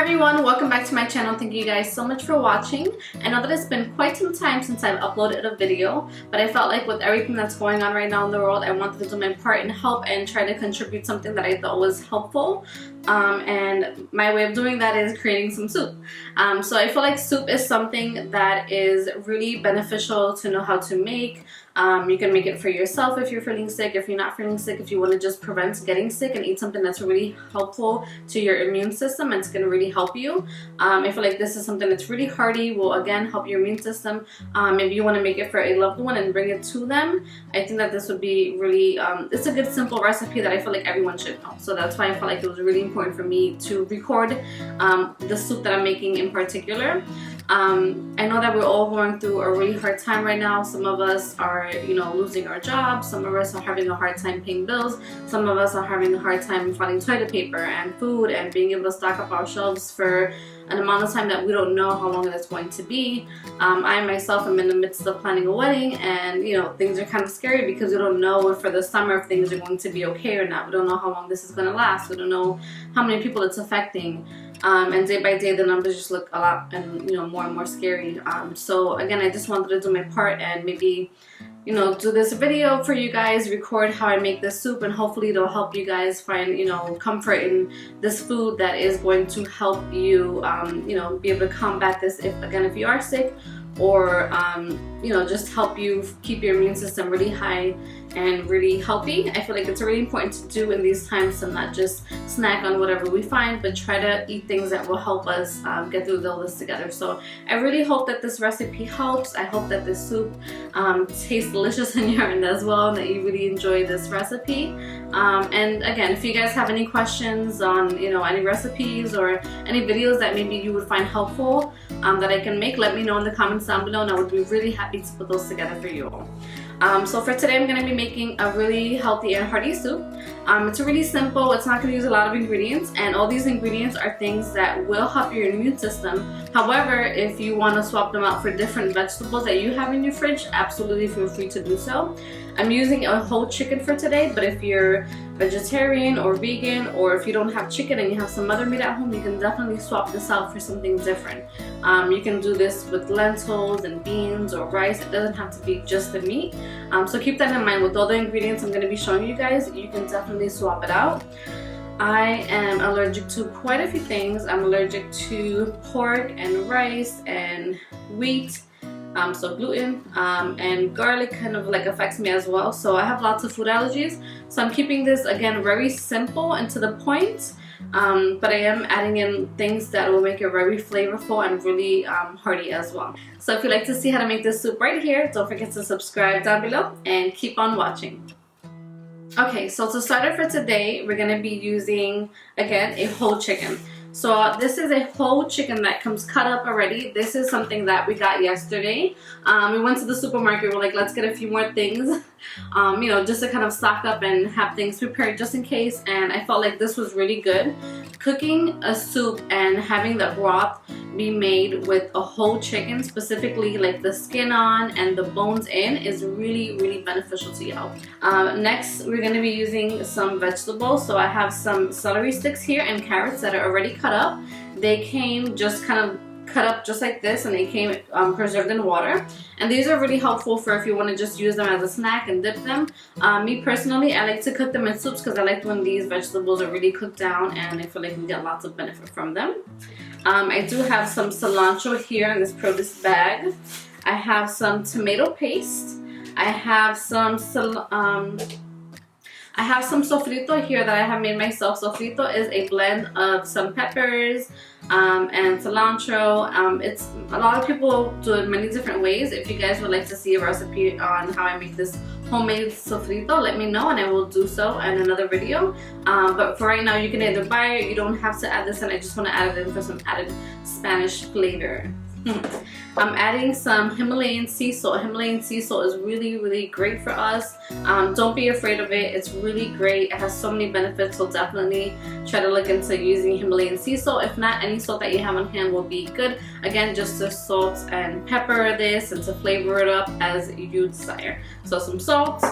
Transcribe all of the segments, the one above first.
everyone, welcome back to my channel. Thank you guys so much for watching. I know that it's been quite some time since I've uploaded a video, but I felt like with everything that's going on right now in the world, I wanted to do my part and help and try to contribute something that I thought was helpful. And my way of doing that is creating some soup. So I feel like soup is something that is really beneficial to know how to make. You can make it for yourself if you're feeling sick, if you're not feeling sick, if you want to just prevent getting sick and eat something that's really helpful to your immune system and it's going to really help you. I feel like this is something that's really hearty, will again help your immune system. Maybe you want to make it for a loved one and bring it to them. I think that this would be really, it's a good simple recipe that I feel like everyone should know. So that's why I felt like it was really important for me to record the soup that I'm making in particular. I know that we're all going through a really hard time right now. Some of us are, losing our jobs. Some of us are having a hard time paying bills. Some of us are having a hard time finding toilet paper and food and being able to stock up our shelves for an amount of time that we don't know how long it's going to be. I myself am in the midst of planning a wedding, and things are kind of scary because we don't know if for the summer if things are going to be okay or not. We don't know how long this is going to last. We don't know how many people it's affecting. And day by day the numbers just look a lot more and more scary. So again, I just wanted to do my part and maybe do this video for you guys, record how I make this soup, and hopefully it'll help you guys find comfort in this food that is going to help you be able to combat this if you are sick, or just help you keep your immune system really high and really healthy. I feel like it's really important to do in these times to not just snack on whatever we find, but try to eat things that will help us get through all this together. So I really hope that this recipe helps. I hope that this soup tastes delicious in your end as well, and that you really enjoy this recipe. And again, if you guys have any questions on any recipes or any videos that maybe you would find helpful that I can make, let me know in the comments down below, and I would be really happy to put those together for you all. So for today, I'm going to be making a really healthy and hearty soup. It's really simple. It's not going to use a lot of ingredients, and all these ingredients are things that will help your immune system. However, if you want to swap them out for different vegetables that you have in your fridge, absolutely feel free to do so. I'm using a whole chicken for today, but if you're vegetarian or vegan, or if you don't have chicken and you have some other meat at home, you can definitely swap this out for something different. You can do this with lentils and beans or rice. It doesn't have to be just the meat. So keep that in mind. With all the ingredients I'm going to be showing you guys, you can definitely swap it out. I am allergic to quite a few things. I'm allergic to pork and rice and wheat. So gluten and garlic kind of like affects me as well. So I have lots of food allergies. So I'm keeping this again very simple and to the point. But I am adding in things that will make it very flavorful and really hearty as well. So if you'd like to see how to make this soup right here, don't forget to subscribe down below and keep on watching. Okay, so to start it for today, we're going to be using, again, a whole chicken. So this is a whole chicken that comes cut up already. This is something that we got yesterday. We went to the supermarket. We're like, let's get a few more things, just to kind of stock up and have things prepared just in case. And I felt like this was really good. Cooking a soup and having the broth be made with a whole chicken, specifically like the skin on and the bones in, is really, really beneficial to your health. Next, we're going to be using some vegetables. So I have some celery sticks here and carrots that are already cut up. They came just kind of cut up just like this, and they came preserved in water. And these are really helpful for if you want to just use them as a snack and dip them. Me personally, I like to cook them in soups because I like when these vegetables are really cooked down, and I feel like we get lots of benefit from them. I do have some cilantro here in this produce bag. I have some tomato paste. I have some sofrito here that I have made myself. Sofrito is a blend of some peppers and cilantro. It's a lot of people do it many different ways. If you guys would like to see a recipe on how I make this homemade sofrito, let me know and I will do so in another video. But for right now, you can either buy it. You don't have to add this in. I just want to add it in for some added Spanish flavor. I'm adding some Himalayan sea salt. Himalayan sea salt is really, really great for us. Don't be afraid of it. It's really great. It has so many benefits, so definitely try to look into using Himalayan sea salt. If not, any salt that you have on hand will be good. Again, just to salt and pepper this and to flavor it up as you desire. So some salt,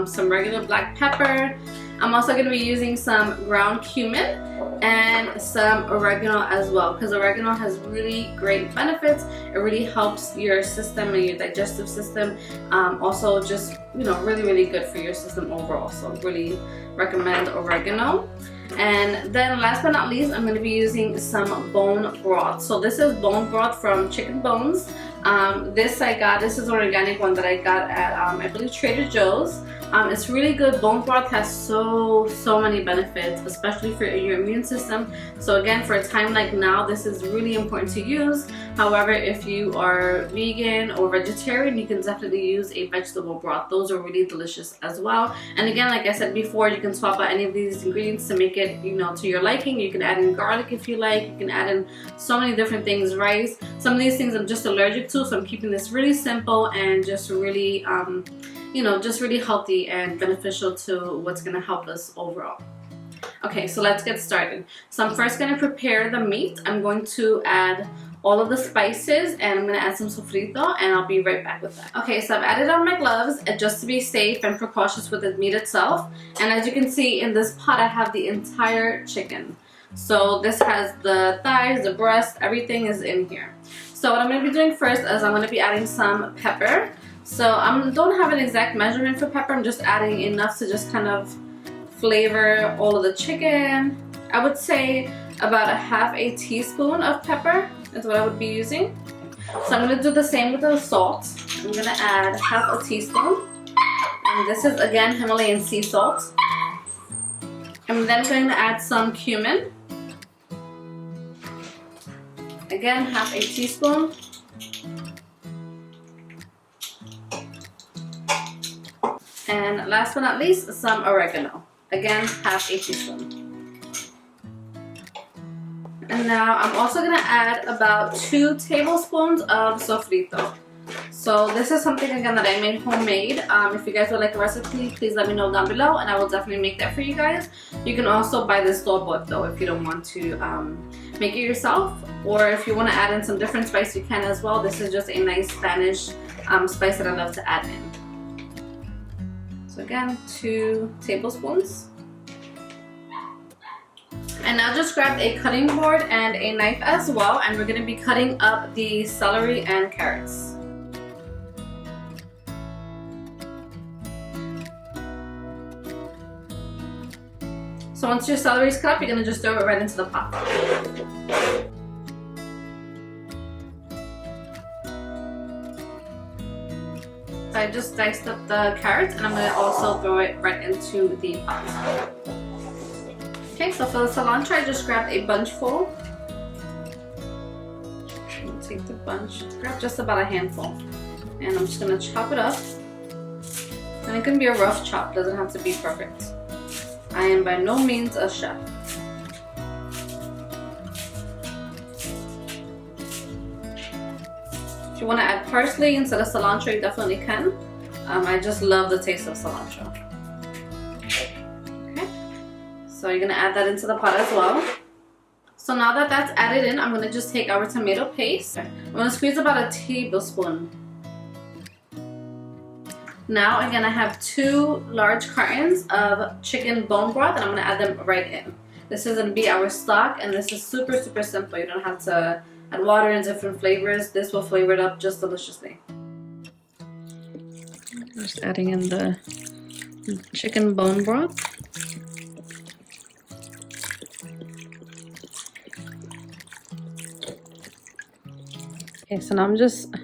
some regular black pepper. I'm also going to be using some ground cumin and some oregano as well, because oregano has really great benefits. It really helps your system and your digestive system. Also just, you know, really good for your system overall. So really recommend oregano. And then last but not least, I'm going to be using some bone broth. So this is bone broth from chicken bones. This is an organic one that I got at I believe Trader Joe's. It's really good. Bone broth has so many benefits, especially for your immune system. So again, for a time like now, this is really important to use. However, if you are vegan or vegetarian, you can definitely use a vegetable broth. Those are really delicious as well. And again, like I said before, you can swap out any of these ingredients to make it, you know, to your liking. You can add in garlic if you like. You can add in so many different things, rice. Some of these things I'm just allergic to, so I'm keeping this really simple and just really you know, just really healthy and beneficial to what's going to help us overall. Okay, so let's get started. So I'm first going to prepare the meat. I'm going to add all of the spices and I'm going to add some sofrito, and I'll be right back with that. Okay, so I've added on my gloves just to be safe and precautious with the meat itself. And as you can see in this pot, I have the entire chicken. So this has the thighs, the breast, everything is in here. So what I'm going to be doing first is I'm going to be adding some pepper. So I don't have an exact measurement for pepper. I'm just adding enough to just kind of flavor all of the chicken. I would say about a half a teaspoon of pepper is what I would be using. So I'm going to do the same with the salt. I'm going to add half a teaspoon. And this is again Himalayan sea salt. I'm then going to add some cumin. Again, half a teaspoon. And last but not least, some oregano. Again, half a teaspoon. And now I'm also going to add about 2 tablespoons of sofrito. So this is something again that I made homemade. If you guys would like a recipe, please let me know down below and I will definitely make that for you guys. You can also buy this store-bought though if you don't want to make it yourself. Or if you want to add in some different spice, you can as well. This is just a nice Spanish spice that I love to add in. So again, 2 tablespoons. And now just grabbed a cutting board and a knife as well, and we're going to be cutting up the celery and carrots. So once your celery is cut up, you're going to just throw it right into the pot. So I just diced up the carrots and I'm going to also throw it right into the pot. Okay, so for the cilantro, I just grabbed a bunch full. I'll take the bunch, grab just about a handful. And I'm just going to chop it up. And it can be a rough chop, doesn't have to be perfect. I am by no means a chef. If you want to add parsley instead of cilantro, you definitely can. I just love the taste of cilantro. Okay, so you're going to add that into the pot as well. So now that that's added in, I'm going to just take our tomato paste. I'm going to squeeze about a tablespoon. Now again, I have 2 large cartons of chicken bone broth and I'm going to add them right in. This is going to be our stock and this is super simple. You don't have to add water and different flavors. This will flavor it up just deliciously. Just adding in the chicken bone broth. Okay, so now I'm just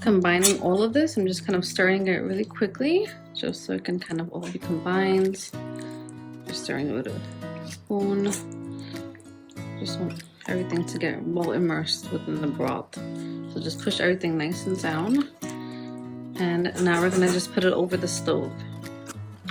combining all of this. I'm just kind of stirring it really quickly just so it can kind of all be combined. Just stirring it with a spoon. Just want everything to get well immersed within the broth. So just push everything nice and down. And now we're gonna just put it over the stove.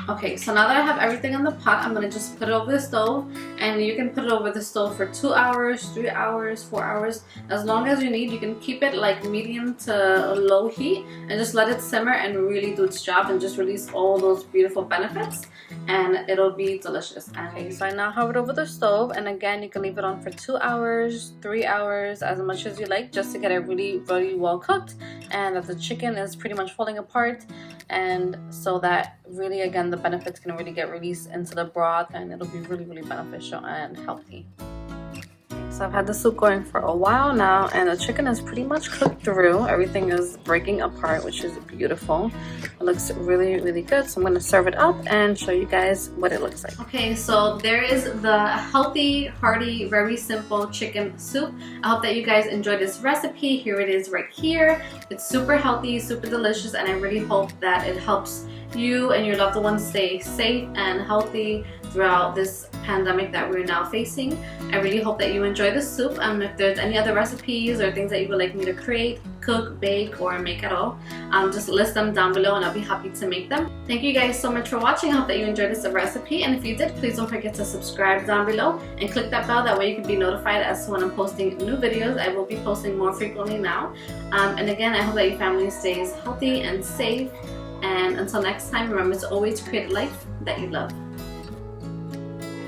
Okay, so now that I have everything in the pot, I'm gonna just put it over the stove and you can put it over the stove for 2 hours, 3 hours, 4 hours, as long as you need. You can keep it like medium to low heat and just let it simmer and really do its job and just release all those beautiful benefits, and it'll be delicious. Okay, so I now have it over the stove, and again, you can leave it on for 2 hours, 3 hours, as much as you like, just to get it really well cooked and that the chicken is pretty much falling apart, and so that really, again, the benefits can really get released into the broth, and it'll be really beneficial and healthy. So I've had the soup going for a while now, and the chicken is pretty much cooked through. Everything is breaking apart, which is beautiful. It looks really good. So I'm going to serve it up and show you guys what it looks like. Okay, so there is the healthy, hearty, very simple chicken soup. I hope that you guys enjoyed this recipe. Here it is right here. It's super healthy, super delicious, and I really hope that it helps you and your loved ones stay safe and healthy throughout this pandemic that we're now facing. I really hope that you enjoy this soup. If there's any other recipes or things that you would like me to create, cook, bake, or make at all, just list them down below and I'll be happy to make them. Thank you guys so much for watching. I hope that you enjoyed this recipe, and if you did, please don't forget to subscribe down below and click that bell. That way you can be notified as to when I'm posting new videos. I will be posting more frequently now. And again, I hope that your family stays healthy and safe. And until next time, remember to always create a life that you love.